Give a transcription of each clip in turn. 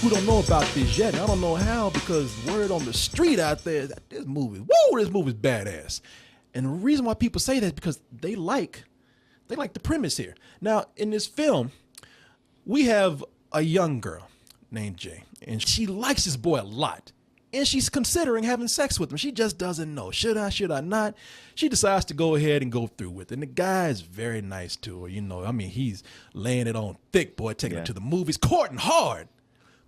who don't know about this yet, and I don't know how, because word on the street out there is that this movie's badass. And the reason why people say that is because they like the premise here. Now, in this film, we have a young girl named Jay, and she likes this boy a lot. And she's considering having sex with him. She just doesn't know. Should I not? She decides to go ahead and go through with it. And the guy is very nice to her. You know, I mean, he's laying it on thick, boy, taking her to the movies, courting hard.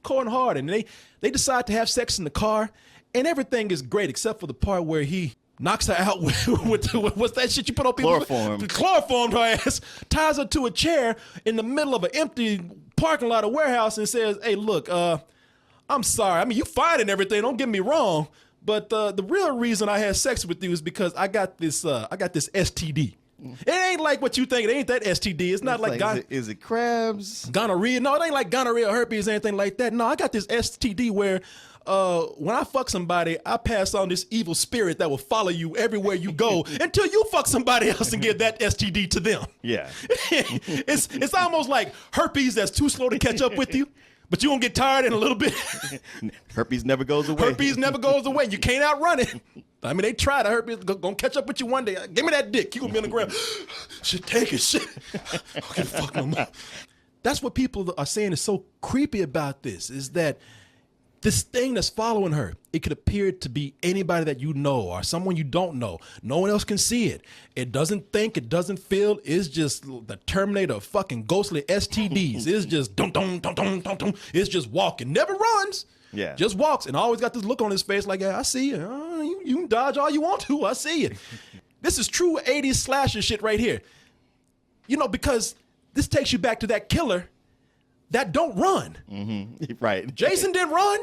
And they decide to have sex in the car. And everything is great except for the part where he knocks her out with what's that shit you put on people? Chloroform. Chloroformed her ass, ties her to a chair in the middle of an empty parking lot or warehouse and says, hey, look, I'm sorry. I mean, you fine and everything. Don't get me wrong. But the real reason I had sex with you is because I got this STD. It ain't like what you think. It ain't that STD. It's not like is it crabs? Gonorrhea. No, it ain't like gonorrhea or herpes or anything like that. No, I got this STD where when I fuck somebody, I pass on this evil spirit that will follow you everywhere you go until you fuck somebody else and give that STD to them. Yeah. It's almost like herpes that's too slow to catch up with you. But you gonna get tired in a little bit. Herpes never goes away. Herpes never goes away. You can't outrun it. I mean, they try to. Herpes gonna catch up with you one day. Give me that dick. You gonna be on the ground. Shit, take it. Shit. Okay, fuck no more. That's what people are saying is so creepy about this, is that this thing that's following her, it could appear to be anybody that you know or someone you don't know. No one else can see it. It doesn't think, it doesn't feel. It's just the Terminator of fucking ghostly STDs. It's just dum dum dum dum dum dum. It's just walking, never runs. Yeah, just walks, and always got this look on his face like, yeah, I see you. You can dodge all you want to. I see it. This is true 80s slasher shit right here. You know, because this takes you back to that killer that don't run. Mm-hmm. Right. Jason didn't run.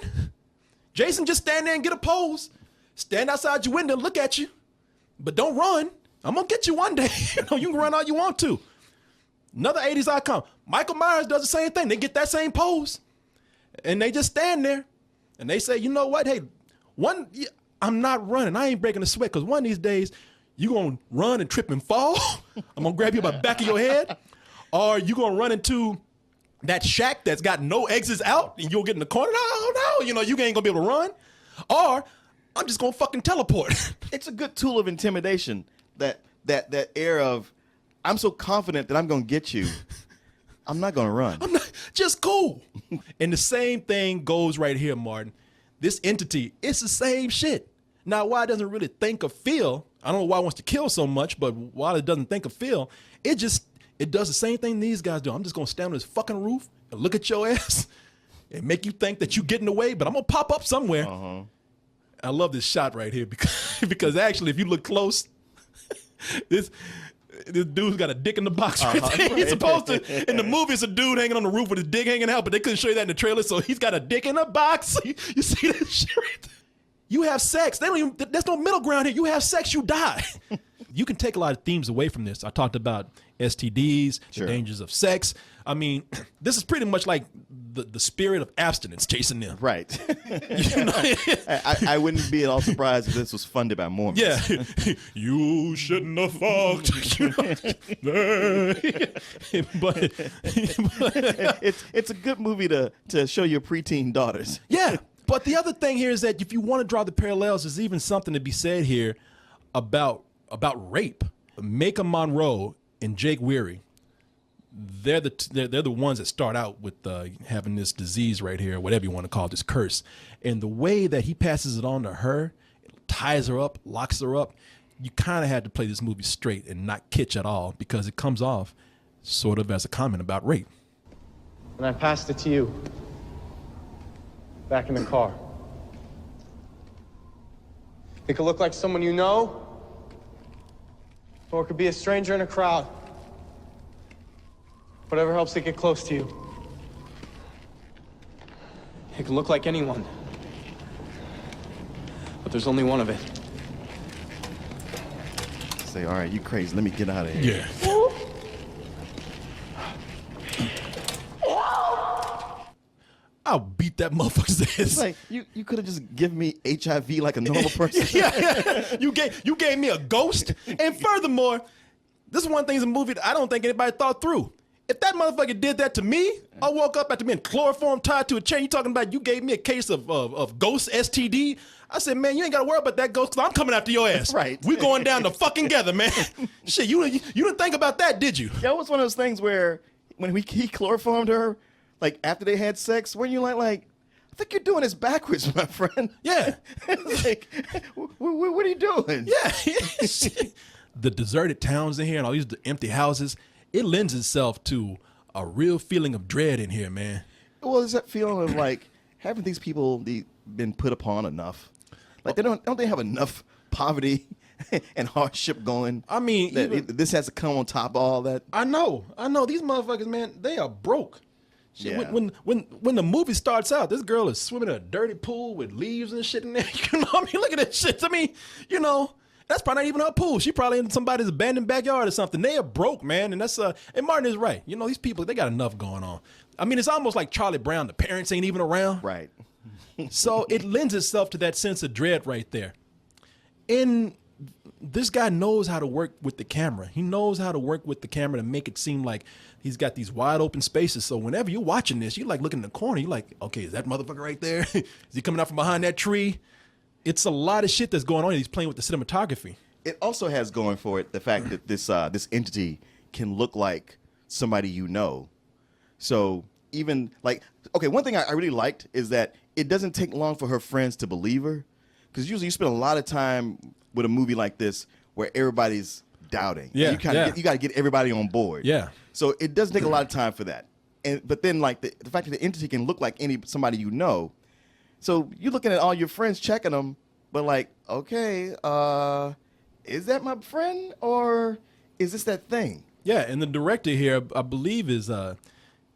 Jason just stand there and get a pose. Stand outside your window, look at you, but don't run. I'm gonna get you one day. You know, you can run all you want to. Another 80s icon. Michael Myers does the same thing. They get that same pose, and they just stand there, and they say, you know what? Hey, I'm not running. I ain't breaking a sweat, because one of these days you gonna run and trip and fall. I'm gonna grab you by the back of your head, or you gonna run into that shack that's got no exits out and you'll get in the corner. No, you know, you ain't gonna be able to run. Or I'm just gonna fucking teleport. It's a good tool of intimidation. That air of, I'm so confident that I'm gonna get you. I'm not gonna run. I'm not, just cool. And the same thing goes right here, Martin. This entity, it's the same shit. Now, why it doesn't really think or feel, I don't know why it wants to kill so much, but while it doesn't think or feel, it does the same thing these guys do. I'm just gonna stand on this fucking roof and look at your ass and make you think that you getting away, but I'm gonna pop up somewhere. Uh-huh. I love this shot right here because actually, if you look close, this dude's got a dick in the box right there. He's supposed to, in the movie, it's a dude hanging on the roof with his dick hanging out, but they couldn't show you that in the trailer, so he's got a dick in a box. You see that shit right there? You have sex. There's no middle ground here. You have sex, you die. You can take a lot of themes away from this. I talked about STDs, sure, the dangers of sex. I mean, this is pretty much like the spirit of abstinence chasing them. Right. You know? I wouldn't be at all surprised if this was funded by Mormons. Yeah. You shouldn't have fucked. You know? but it's a good movie to show your preteen daughters. Yeah. But the other thing here is that if you want to draw the parallels, there's even something to be said here about rape. Maika Monroe and Jake Weary, they're the ones that start out with having this disease right here, whatever you want to call it, this curse. And the way that he passes it on to her, ties her up, locks her up, you kind of had to play this movie straight and not kitsch at all, because it comes off sort of as a comment about rape. And I passed it to you. Back in the car. It could look like someone you know, or it could be a stranger in a crowd. Whatever helps it get close to you. It can look like anyone, but there's only one of it. Say, all right, you crazy. Let me get out of here. Yeah. I'll beat that motherfucker's ass. It's like, you could have just given me HIV like a normal person. Yeah. You gave me a ghost. And furthermore, this is one thing in the movie that I don't think anybody thought through. If that motherfucker did that to me, I woke up after being chloroform tied to a chair. You talking about you gave me a case of ghost STD? I said, man, you ain't got to worry about that ghost because I'm coming after your ass. Right. We going down the fucking together, man. Shit, you didn't think about that, did you? That was one of those things where when he chloroformed her, like after they had sex, when you like, I think you're doing this backwards, my friend. Yeah. Like, what are you doing? Yeah. The deserted towns in here and all these empty houses, it lends itself to a real feeling of dread in here, man. Well, is that feeling of like, haven't these people been put upon enough? Like, don't they have enough poverty and hardship going? I mean, this has to come on top of all that. I know. These motherfuckers, man, they are broke. Shit, Yeah. When the movie starts out, this girl is swimming in a dirty pool with leaves and shit in there. You know what I mean? Look at that shit. I mean, you know, that's probably not even her pool. She probably in somebody's abandoned backyard or something. They are broke, man. And that's and Martin is right. You know, these people, they got enough going on. I mean, it's almost like Charlie Brown. The parents ain't even around. Right. So it lends itself to that sense of dread right there. And this guy knows how to work with the camera. He knows how to work with the camera to make it seem like he's got these wide open spaces. So whenever you're watching this, you like looking in the corner. You're like, okay, is that motherfucker right there? Is he coming out from behind that tree? It's a lot of shit that's going on. He's playing with the cinematography. It also has going for it the fact that this entity can look like somebody you know. So even like, okay, one thing I really liked is that it doesn't take long for her friends to believe her, because usually you spend a lot of time with a movie like this where everybody's doubting. Yeah, And you got to get everybody on board. Yeah. So it doesn't take a lot of time for that. But then like the fact that the entity can look like somebody you know. So you're looking at all your friends checking them, but like, okay, is that my friend or is this that thing? Yeah, and the director here, I believe, is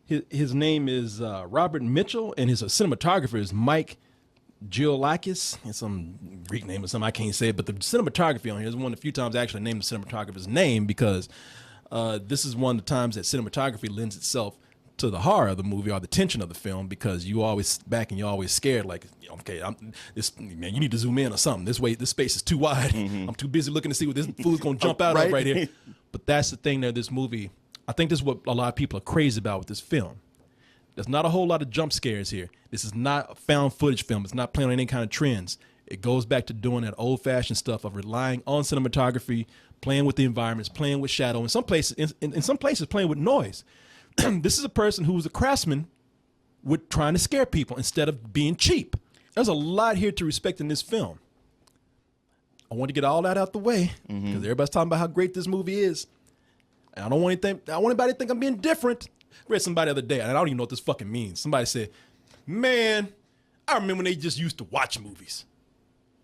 his name is Robert Mitchell, and his cinematographer is Mike Giolakis. It's some Greek name or something, I can't say it, but the cinematography on here is one of the few times I actually named the cinematographer's name, because this is one of the times that cinematography lends itself to the horror of the movie or the tension of the film, because you always back and you're always scared, like, okay, man, you need to zoom in or something. This space is too wide. I'm too busy looking to see what this fool's gonna jump out of right here. But that's the thing that this movie, I think this is what a lot of people are crazy about with this film. There's not a whole lot of jump scares here. This is not a found footage film. It's not playing on any kind of trends. It goes back to doing that old fashioned stuff of relying on cinematography, playing with the environments, playing with shadow, in some places playing with noise. This is a person who was a craftsman with trying to scare people instead of being cheap. There's a lot here to respect in this film. I want to get all that out the way because everybody's talking about how great this movie is. And I don't want anybody to think I'm being different. I read somebody the other day, and I don't even know what this fucking means. Somebody said, man, I remember when they just used to watch movies.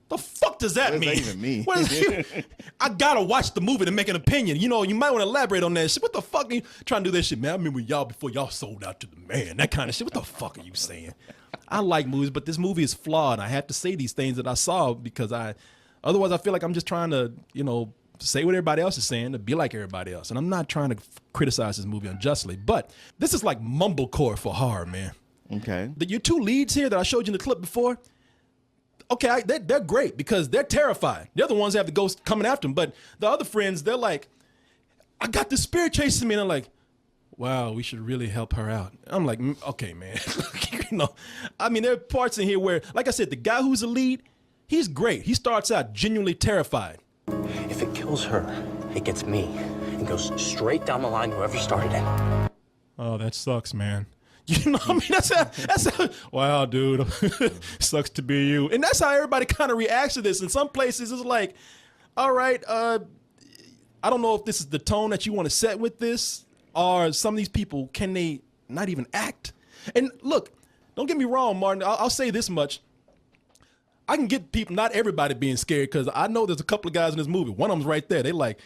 The fuck does that mean? What does that even mean? What is I gotta watch the movie to make an opinion. You know, you might want to elaborate on that shit. What the fuck are you trying to do that shit, man? I remember y'all before y'all sold out to the man. That kind of shit. What the fuck are you saying? I like movies, but this movie is flawed. I have to say these things that I saw because otherwise I feel like I'm just trying to, you know, say what everybody else is saying, to be like everybody else. And I'm not trying to criticize this movie unjustly, but this is like mumblecore for horror, man. Okay. Your two leads here that I showed you in the clip before, okay, they're great because they're terrified. They're the ones that have the ghost coming after them. But the other friends, they're like, I got the spirit chasing me. And I'm like, wow, we should really help her out. I'm like, okay, man. You know, I mean, there are parts in here where, like I said, the guy who's the lead, he's great. He starts out genuinely terrified. If it kills her, it gets me and goes straight down the line whoever started it. Oh, that sucks, man. You know what I mean? That's how, wow, dude. Sucks to be you. And that's how everybody kind of reacts to this. In some places, it's like, all right, I don't know if this is the tone that you want to set with this, or some of these people, can they not even act? And look, don't get me wrong, Martin. I'll say this much. I can get people, not everybody being scared, because I know there's a couple of guys in this movie. One of them's right there. They like,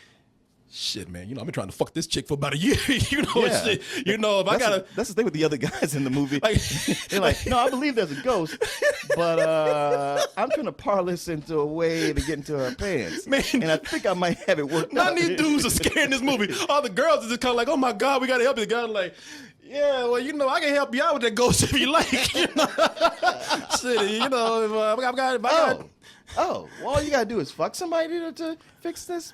shit, man, you know, I've been trying to fuck this chick for about a year. You know, Yeah. shit. You know, if I gotta. That's the thing with the other guys in the movie. Like, They're like, no, I believe there's a ghost, but I'm trying to parlor this into a way to get into her pants. Man. And I think I might have it worked none out. of these dudes are scared in this movie. All the girls are just kind of like, oh my God, we gotta help you. The guy's like, yeah, well, you know, I can help you out with that ghost if you like. You know, shit, you know, if I got. Oh, well, all you gotta do is fuck somebody to fix this.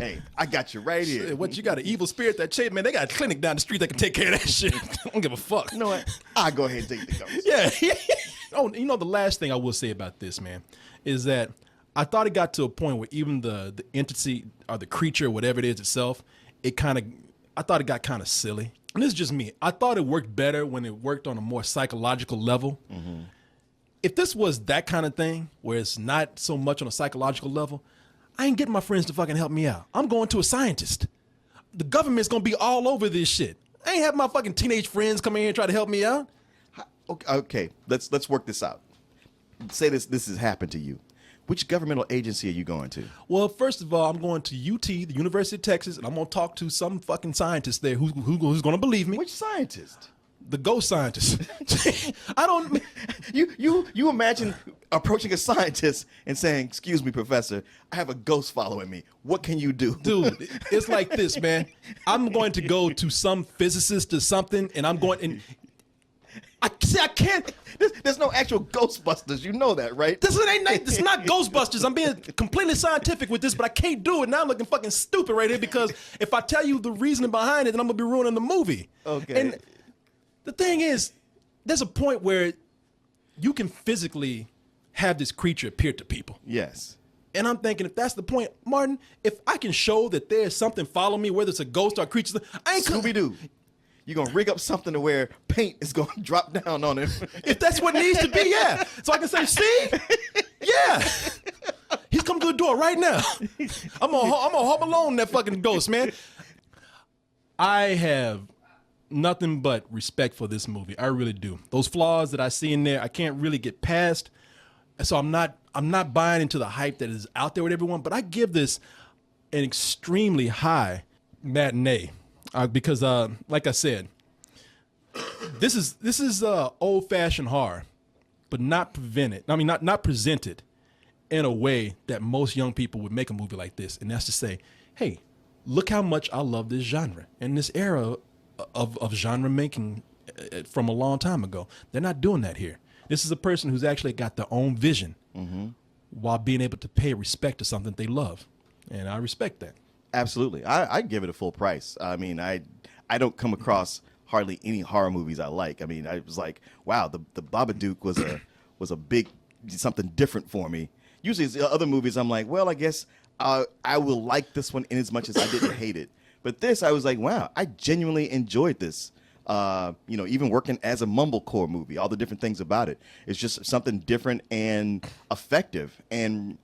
Hey, I got you right here. What, you got an evil spirit that chase, man? They got a clinic down the street that can take care of that shit. I don't give a fuck. You know what? I'll go ahead and take the ghost. Yeah. Oh, you know, the last thing I will say about this, man, is that I thought it got to a point where even the entity or the creature, whatever it is itself, I thought it got kind of silly. And this is just me. I thought it worked better when it worked on a more psychological level. Mm-hmm. If this was that kind of thing, where it's not so much on a psychological level, I ain't getting my friends to fucking help me out. I'm going to a scientist. The government's going to be all over this shit. I ain't have my fucking teenage friends come in here and try to help me out. Okay, let's work this out. Say this has happened to you. Which governmental agency are you going to? Well, first of all, I'm going to UT, the University of Texas, and I'm going to talk to some fucking scientist there who's going to believe me. Which scientist? The ghost scientist. I don't. You imagine approaching a scientist and saying, "Excuse me, professor, I have a ghost following me. What can you do?" Dude, it's like this, man. I'm going to go to some physicist or something, and I'm going and. I can't. There's no actual Ghostbusters. You know that, right? This is not Ghostbusters. I'm being completely scientific with this, but I can't do it. Now I'm looking fucking stupid right here because if I tell you the reasoning behind it, then I'm going to be ruining the movie. Okay. And the thing is, there's a point where you can physically have this creature appear to people. Yes. And I'm thinking, if that's the point, Martin, if I can show that there's something following me, whether it's a ghost or a creature, I ain't Scooby-Doo. You're going to rig up something to where paint is going to drop down on him. If that's what it needs to be, yeah. So I can say, see? Yeah. He's coming to the door right now. I'm gonna home alone that fucking ghost, man. I have nothing but respect for this movie. I really do. Those flaws that I see in there, I can't really get past. So I'm not buying into the hype that is out there with everyone, but I give this an extremely high matinee. Because, like I said, this is old-fashioned horror, but not presented in a way that most young people would make a movie like this, and that's to say, hey, look how much I love this genre and this era of genre making from a long time ago. They're not doing that here. This is a person who's actually got their own vision while being able to pay respect to something they love, and I respect that. Absolutely. I give it a full price. I mean, I don't come across hardly any horror movies I like. I mean, I was like, wow, the Babadook was a big something different for me. Usually the other movies I'm like, well, I guess I will like this one in as much as I didn't hate it. But this, I was like, wow, I genuinely enjoyed this. Even working as a mumblecore movie, all the different things about it. It's just something different and effective, and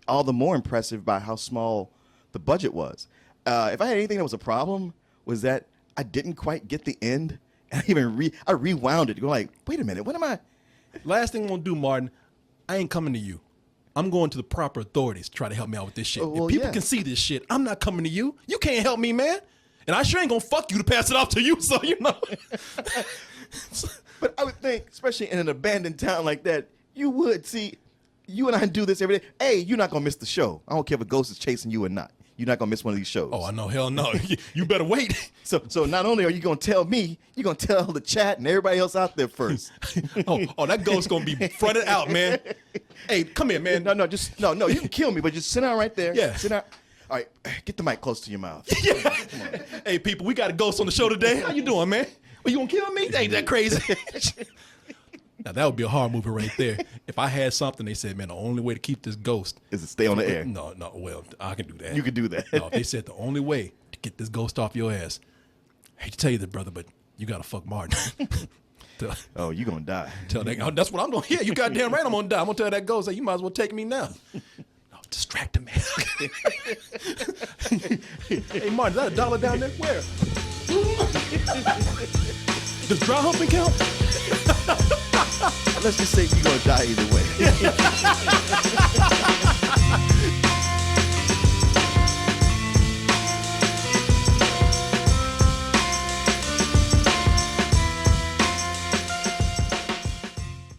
all the more impressive by how small the budget was. If I had anything that was a problem, was that I didn't quite get the end, and I rewound it, going like, wait a minute, what am I? Last thing I'm gonna do, Martin, I ain't coming to you. I'm going to the proper authorities to try to help me out with this shit. Well, if people yeah. can see this shit, I'm not coming to you. You can't help me, man. And I sure ain't gonna fuck you to pass it off to you, so you know. But I would think, especially in an abandoned town like that, you would see, you and I do this every day. Hey, you're not gonna miss the show. I don't care if a ghost is chasing you or not. You're not gonna miss one of these shows. Oh, I know, hell no. You better wait. So not only are you gonna tell me, you're gonna tell the chat and everybody else out there first. oh, that ghost's gonna be fronted out, man. Hey, come here, man. No, you can kill me, but just sit down right there. Yeah. Sit down. All right, get the mic close to your mouth. Yeah. Come on. Hey, people, we got a ghost on the show today. How you doing, man? Well, you gonna kill me? Ain't that crazy? Now, that would be a horror movie right there. If I had something, they said, man, the only way to keep this ghost Is to stay on the air. No, well, I can do that. You can do that. No, they said the only way to get this ghost off your ass. I hate to tell you this, brother, but you gotta fuck Martin. Oh, you gonna die. Tell that. That's what I'm doing. Yeah, you goddamn right. I'm gonna die. I'm gonna tell that ghost, hey, you might as well take me now. No, distract him, man. Hey, Martin, is that $1 down there? Where? Does dry humping count? Let's just say you're gonna die either way.